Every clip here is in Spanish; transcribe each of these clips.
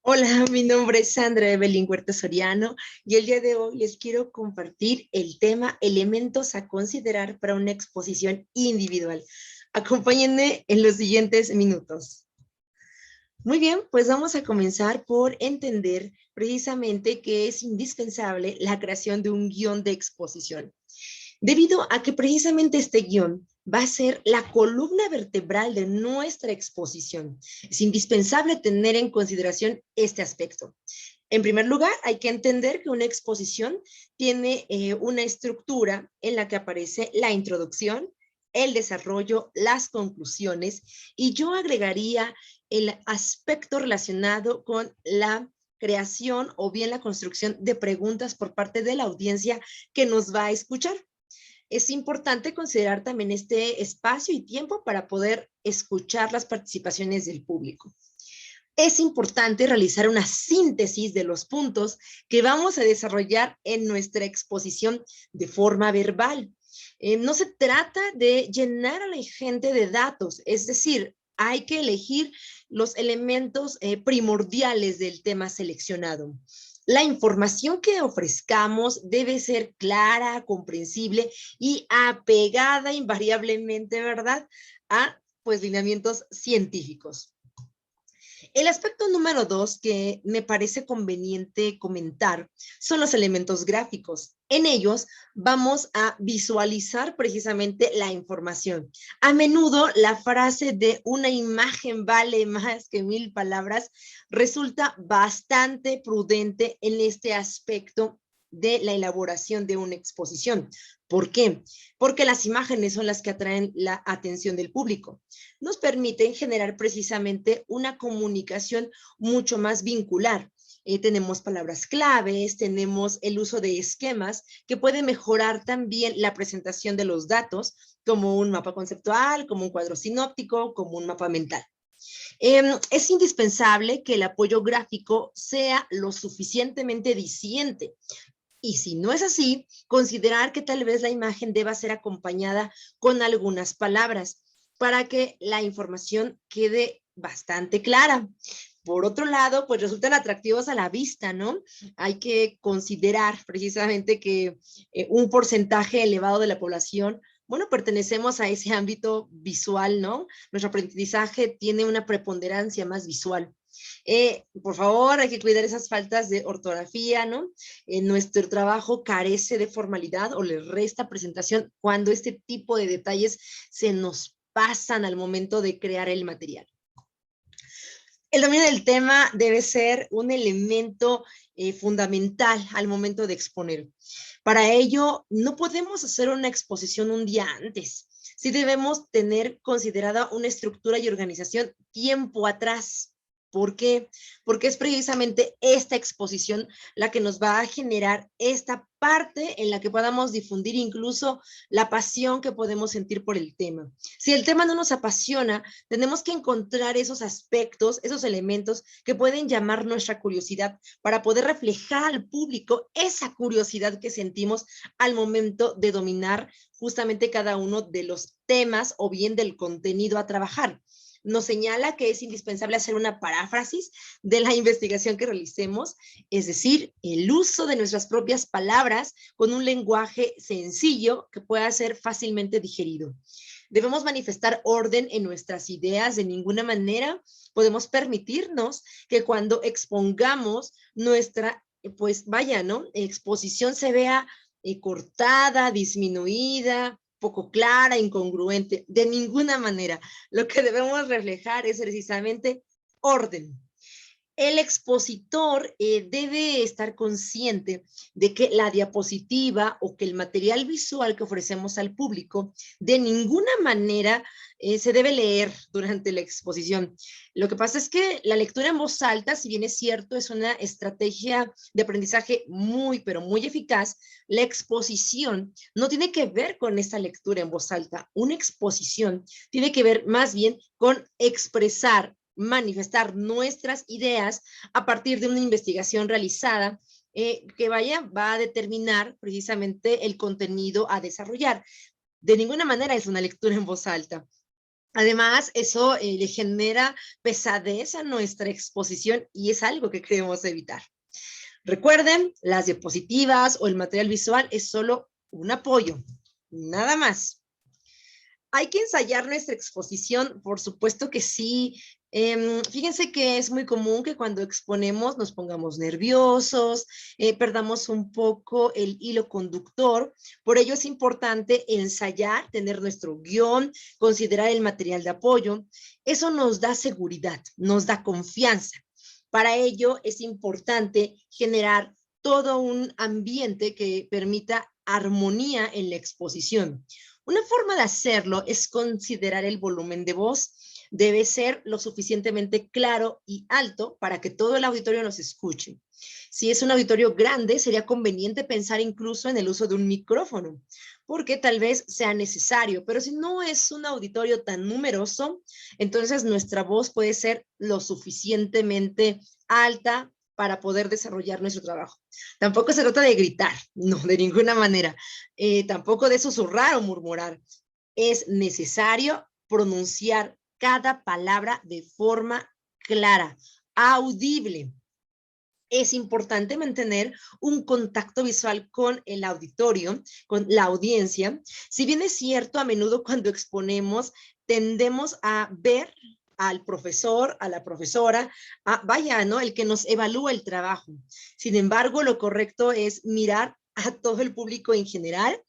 Hola, mi nombre es Sandra Evelyn Huerta Soriano y el día de hoy les quiero compartir el tema elementos a considerar para una exposición individual. Acompáñenme en los siguientes minutos. Muy bien, pues vamos a comenzar por entender precisamente que es indispensable la creación de un guión de exposición, debido a que precisamente este guión va a ser la columna vertebral de nuestra exposición. Es indispensable tener en consideración este aspecto. En primer lugar, hay que entender que una exposición tiene una estructura en la que aparece la introducción, el desarrollo, las conclusiones, y yo agregaría el aspecto relacionado con la creación o bien la construcción de preguntas por parte de la audiencia que nos va a escuchar. Es importante considerar también este espacio y tiempo para poder escuchar las participaciones del público. Es importante realizar una síntesis de los puntos que vamos a desarrollar en nuestra exposición de forma verbal. No se trata de llenar a la gente de datos, es decir, hay que elegir los elementos primordiales del tema seleccionado. La información que ofrezcamos debe ser clara, comprensible y apegada invariablemente, ¿verdad?, a pues lineamientos científicos. El aspecto número 2 que me parece conveniente comentar son los elementos gráficos. En ellos vamos a visualizar precisamente la información. A menudo la frase de una imagen vale más que 1000 palabras resulta bastante prudente en este aspecto de la elaboración de una exposición. ¿Por qué? Porque las imágenes son las que atraen la atención del público. Nos permiten generar precisamente una comunicación mucho más vincular. Tenemos palabras claves, tenemos el uso de esquemas que pueden mejorar también la presentación de los datos, como un mapa conceptual, como un cuadro sinóptico, como un mapa mental. Es indispensable que el apoyo gráfico sea lo suficientemente diciente. Y si no es así, considerar que tal vez la imagen deba ser acompañada con algunas palabras para que la información quede bastante clara. Por otro lado, pues resultan atractivos a la vista, ¿no? Hay que considerar precisamente que un porcentaje elevado de la población, bueno, pertenecemos a ese ámbito visual, ¿no? Nuestro aprendizaje tiene una preponderancia más visual. Por favor, hay que cuidar esas faltas de ortografía, ¿no? Nuestro trabajo carece de formalidad o le resta presentación cuando este tipo de detalles se nos pasan al momento de crear el material. El dominio del tema debe ser un elemento fundamental al momento de exponer. Para ello, no podemos hacer una exposición un día antes. Sí debemos tener considerada una estructura y organización tiempo atrás. ¿Por qué? Porque es precisamente esta exposición la que nos va a generar esta parte en la que podamos difundir incluso la pasión que podemos sentir por el tema. Si el tema no nos apasiona, tenemos que encontrar esos aspectos, esos elementos que pueden llamar nuestra curiosidad para poder reflejar al público esa curiosidad que sentimos al momento de dominar justamente cada uno de los temas o bien del contenido a trabajar. Nos señala que es indispensable hacer una paráfrasis de la investigación que realicemos, es decir, el uso de nuestras propias palabras con un lenguaje sencillo que pueda ser fácilmente digerido. Debemos manifestar orden en nuestras ideas, de ninguna manera podemos permitirnos que cuando expongamos nuestra, pues vaya, ¿no? Exposición se vea cortada, disminuida, poco clara, incongruente, de ninguna manera. Lo que debemos reflejar es precisamente orden. El expositor debe estar consciente de que la diapositiva o que el material visual que ofrecemos al público de ninguna manera se debe leer durante la exposición. Lo que pasa es que la lectura en voz alta, si bien es cierto, es una estrategia de aprendizaje muy, pero muy eficaz, la exposición no tiene que ver con esta lectura en voz alta. Una exposición tiene que ver más bien con expresar, manifestar nuestras ideas a partir de una investigación realizada que va a determinar precisamente el contenido a desarrollar. De ninguna manera es una lectura en voz alta. Además, eso le genera pesadez a nuestra exposición y es algo que queremos evitar. Recuerden, las diapositivas o el material visual es solo un apoyo, nada más. ¿Hay que ensayar nuestra exposición? Por supuesto que sí. Fíjense que es muy común que cuando exponemos nos pongamos nerviosos, perdamos un poco el hilo conductor. Por ello es importante ensayar, tener nuestro guión, considerar el material de apoyo. Eso nos da seguridad, nos da confianza. Para ello es importante generar todo un ambiente que permita armonía en la exposición. Una forma de hacerlo es considerar el volumen de voz. Debe ser lo suficientemente claro y alto para que todo el auditorio nos escuche. Si es un auditorio grande, sería conveniente pensar incluso en el uso de un micrófono, porque tal vez sea necesario, pero si no es un auditorio tan numeroso, entonces nuestra voz puede ser lo suficientemente alta para poder desarrollar nuestro trabajo. Tampoco se trata de gritar, no, de ninguna manera. Tampoco de susurrar o murmurar. Es necesario pronunciar cada palabra de forma clara, audible. Es importante mantener un contacto visual con el auditorio, con la audiencia. Si bien es cierto, a menudo cuando exponemos tendemos a ver al profesor, a la profesora, vaya, ¿no? El que nos evalúa el trabajo. Sin embargo, lo correcto es mirar a todo el público en general.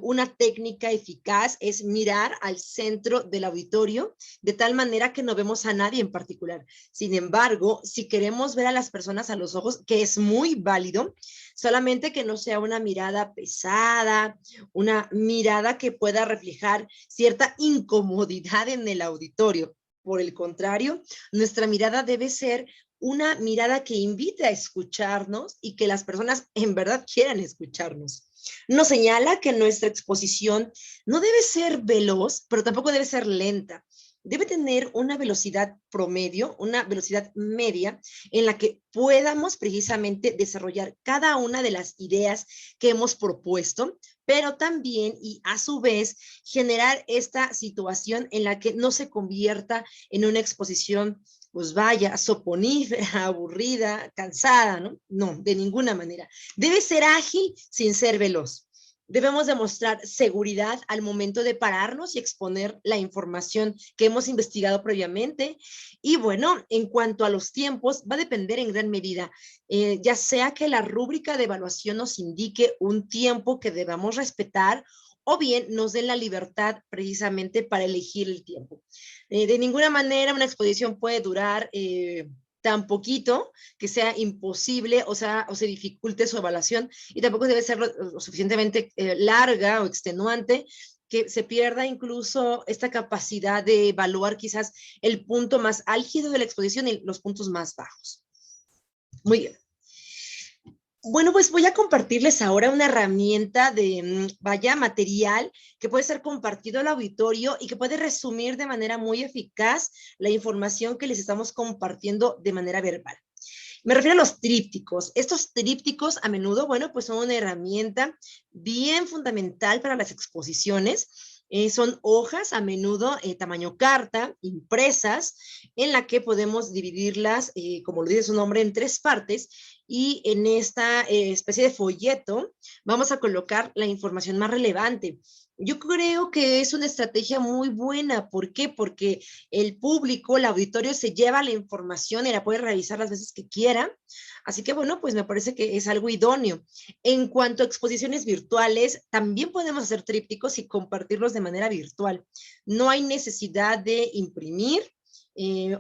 Una técnica eficaz es mirar al centro del auditorio de tal manera que no vemos a nadie en particular. Sin embargo, si queremos ver a las personas a los ojos, que es muy válido, solamente que no sea una mirada pesada, una mirada que pueda reflejar cierta incomodidad en el auditorio. Por el contrario, nuestra mirada debe ser una mirada que invite a escucharnos y que las personas en verdad quieran escucharnos. Nos señala que nuestra exposición no debe ser veloz, pero tampoco debe ser lenta. Debe tener una velocidad promedio, una velocidad media, en la que podamos precisamente desarrollar cada una de las ideas que hemos propuesto, pero también y a su vez generar esta situación en la que no se convierta en una exposición pues vaya, soponífera, aburrida, cansada, ¿no? No, de ninguna manera. Debe ser ágil sin ser veloz. Debemos demostrar seguridad al momento de pararnos y exponer la información que hemos investigado previamente. Y bueno, en cuanto a los tiempos, va a depender en gran medida, ya sea que la rúbrica de evaluación nos indique un tiempo que debamos respetar o bien nos den la libertad precisamente para elegir el tiempo. De ninguna manera una exposición puede durar tan poquito que sea imposible o se dificulte su evaluación y tampoco debe ser lo suficientemente larga o extenuante que se pierda incluso esta capacidad de evaluar quizás el punto más álgido de la exposición y los puntos más bajos. Muy bien. Bueno, pues voy a compartirles ahora una herramienta de, vaya, material que puede ser compartido al auditorio y que puede resumir de manera muy eficaz la información que les estamos compartiendo de manera verbal. Me refiero a los trípticos. Estos trípticos a menudo, bueno, pues son una herramienta bien fundamental para las exposiciones. Son hojas a menudo tamaño carta, impresas, en la que podemos dividirlas, como lo dice su nombre, en tres partes. Y en esta especie de folleto vamos a colocar la información más relevante. Yo creo que es una estrategia muy buena. ¿Por qué? Porque el público, el auditorio se lleva la información y la puede revisar las veces que quiera. Así que bueno, pues me parece que es algo idóneo. En cuanto a exposiciones virtuales, también podemos hacer trípticos y compartirlos de manera virtual. No hay necesidad de imprimir,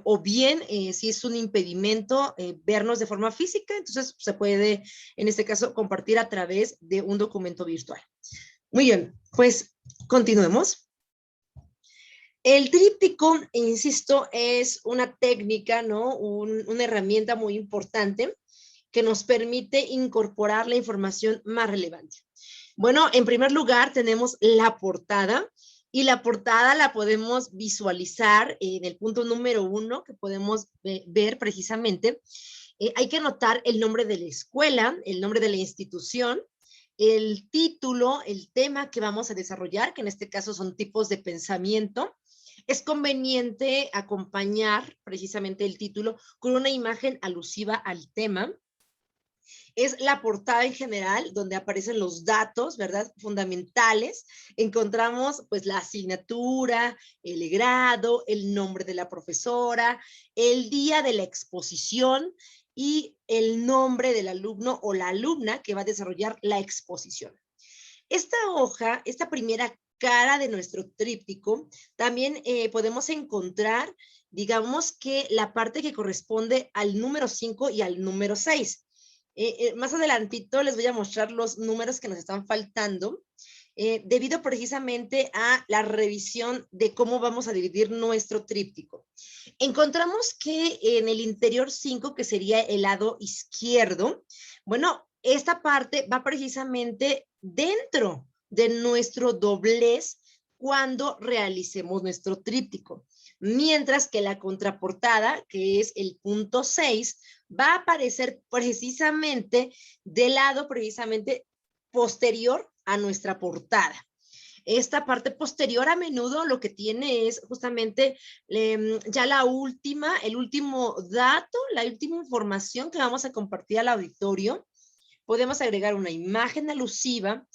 o bien si es un impedimento vernos de forma física, entonces se puede en este caso compartir a través de un documento virtual. Muy bien, pues continuemos. El tríptico, insisto, es una técnica, ¿no? Una herramienta muy importante que nos permite incorporar la información más relevante. Bueno, en primer lugar tenemos la portada y la portada la podemos visualizar en el punto número 1 que podemos ver precisamente. Hay que anotar el nombre de la escuela, el nombre de la institución, el título, el tema que vamos a desarrollar, que en este caso son tipos de pensamiento, Es conveniente acompañar precisamente el título con una imagen alusiva al tema. Es la portada en general, donde aparecen los datos, ¿verdad? Fundamentales. Encontramos pues la asignatura, el grado, el nombre de la profesora, el día de la exposición y el nombre del alumno o la alumna que va a desarrollar la exposición. Esta hoja, esta primera cara de nuestro tríptico, también podemos encontrar, digamos que la parte que corresponde al número 5 y al número 6. Más adelantito les voy a mostrar los números que nos están faltando, debido precisamente a la revisión de cómo vamos a dividir nuestro tríptico. Encontramos que en el interior 5, que sería el lado izquierdo, bueno, esta parte va precisamente dentro de nuestro doblez cuando realicemos nuestro tríptico. Mientras que la contraportada, que es el punto 6, va a aparecer precisamente del lado precisamente posterior a nuestra portada. Esta parte posterior a menudo lo que tiene es justamente ya el último dato, la última información que vamos a compartir al auditorio. Podemos agregar una imagen alusiva,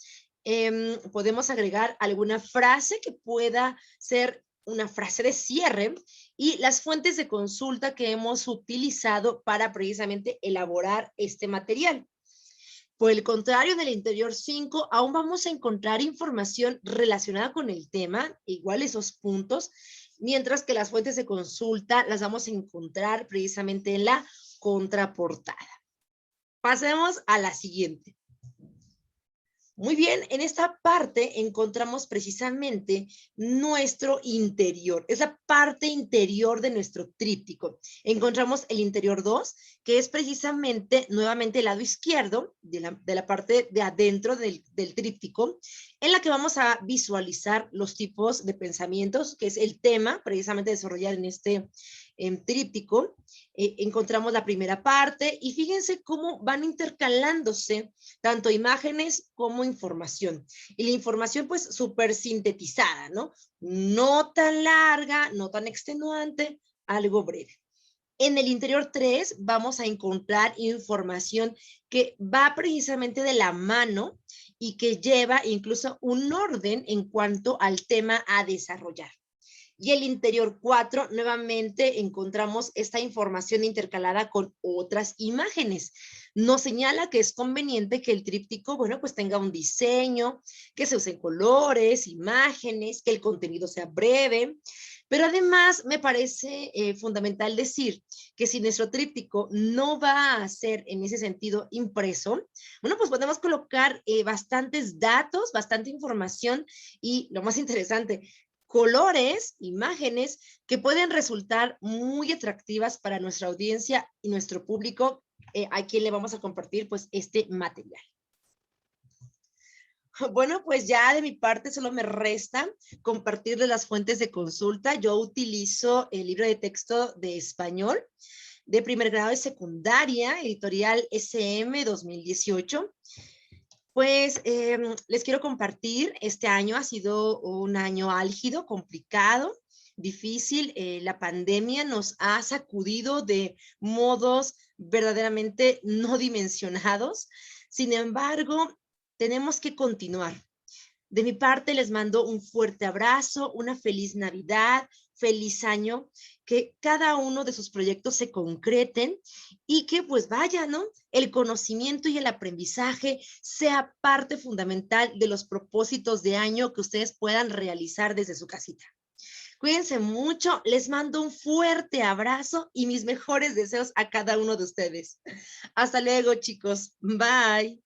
podemos agregar alguna frase que pueda ser una frase de cierre y las fuentes de consulta que hemos utilizado para precisamente elaborar este material. Por el contrario, en el interior 5, aún vamos a encontrar información relacionada con el tema, igual esos puntos, mientras que las fuentes de consulta las vamos a encontrar precisamente en la contraportada. Pasemos a la siguiente. Muy bien, en esta parte encontramos precisamente nuestro interior. Es la parte interior de nuestro tríptico. Encontramos el interior 2, que es precisamente nuevamente el lado izquierdo de la parte de adentro del tríptico, en la que vamos a visualizar los tipos de pensamientos, que es el tema precisamente desarrollar en este tríptico. Encontramos la primera parte y fíjense cómo van intercalándose tanto imágenes como información. Y la información pues súper sintetizada, ¿no? No tan larga, no tan extenuante, algo breve. En el interior 3 vamos a encontrar información que va precisamente de la mano y que lleva incluso un orden en cuanto al tema a desarrollar. Y el interior 4, nuevamente encontramos esta información intercalada con otras imágenes. Nos señala que es conveniente que el tríptico, bueno, pues tenga un diseño, que se usen colores, imágenes, que el contenido sea breve. Pero además me parece fundamental decir que si nuestro tríptico no va a ser en ese sentido impreso, bueno, pues podemos colocar bastantes datos, bastante información y lo más interesante, colores, imágenes que pueden resultar muy atractivas para nuestra audiencia y nuestro público a quien le vamos a compartir pues este material. Bueno, pues ya de mi parte solo me resta compartirles las fuentes de consulta. Yo utilizo el libro de texto de español de primer grado de secundaria, editorial SM 2018. Pues les quiero compartir, este año ha sido un año álgido, complicado, difícil. La pandemia nos ha sacudido de modos verdaderamente no dimensionados. Sin embargo, tenemos que continuar. De mi parte, les mando un fuerte abrazo, una feliz Navidad, feliz año, que cada uno de sus proyectos se concreten y que pues vaya, ¿no? El conocimiento y el aprendizaje sea parte fundamental de los propósitos de año que ustedes puedan realizar desde su casita. Cuídense mucho, les mando un fuerte abrazo y mis mejores deseos a cada uno de ustedes. Hasta luego, chicos. Bye.